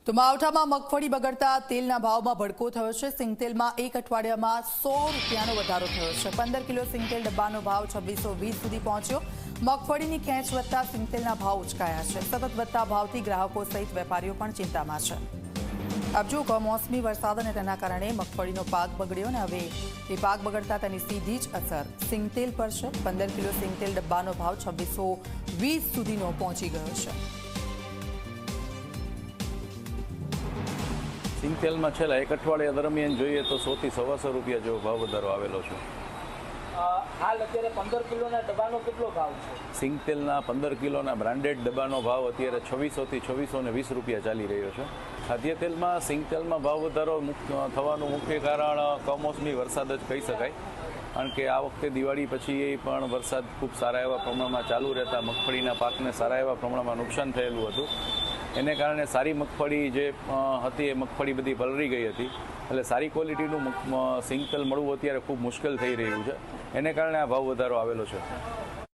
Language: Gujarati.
તો માવઠામાં મગફળી બગડતા તેલના ભાવમાં ભડકો થયો છે। સિંગતેલમાં એક અઠવાડિયામાં 100 રૂપિયાનો વધારો થયો છે। 15 કિલો સિંગતેલ ડબ્બાનો ભાવ 2620 સુધી પહોંચ્યો। મગફળીની ખેંચ વધતા સિંગતેલના ભાવ ઉચકાયા છે। સતત વધતા ભાવથી ગ્રાહકો સહિત વેપારીઓ પણ ચિંતામાં છે। अब जो कमोसमी वरसाद અને તેના કારણે મગફળીનો પાક બગડ્યો અને હવે એ પાક બગડતા તેની સીધી જ અસર સિંગતેલ પર છે। 15 કિલો સિંગતેલ ડબ્બાનો ભાવ 2620 સુધીનો પહોંચી ગયો છે। સિંગતેલમાં છેલ્લા એક અઠવાડિયા દરમિયાન જોઈએ તો 100 થી 125 રૂપિયા જેવો ભાવ વધારો આવેલો છે। હાલ અત્યારે 15 કિલોના ડબ્બાનો કેટલો ભાવ છે? સિંગતેલના 15 કિલોના બ્રાન્ડેડ ડબ્બાનો ભાવ અત્યારે 2600 થી 2620 રૂપિયા ચાલી રહ્યો છે। ખાદ્ય તેલમાં સિંગતેલમાં ભાવ વધારો થવાનું મુખ્ય કારણ કમોસમી વરસાદ જ કહી શકાય, કારણ કે આ વખતે દિવાળી પછી પણ વરસાદ ખૂબ સારા એવા પ્રમાણમાં ચાલુ રહેતા મગફળીના પાકને સારા એવા પ્રમાણમાં નુકસાન થયેલું હતું। એને કારણે સારી મગફળી જે હતી એ મગફળી બધી પલળી ગઈ હતી, એટલે સારી ક્વોલિટીનું સિંગતેલ મળવું અત્યારે ખૂબ મુશ્કેલ થઈ રહ્યું છે। એને કારણે આ ભાવ વધારો આવેલો છે।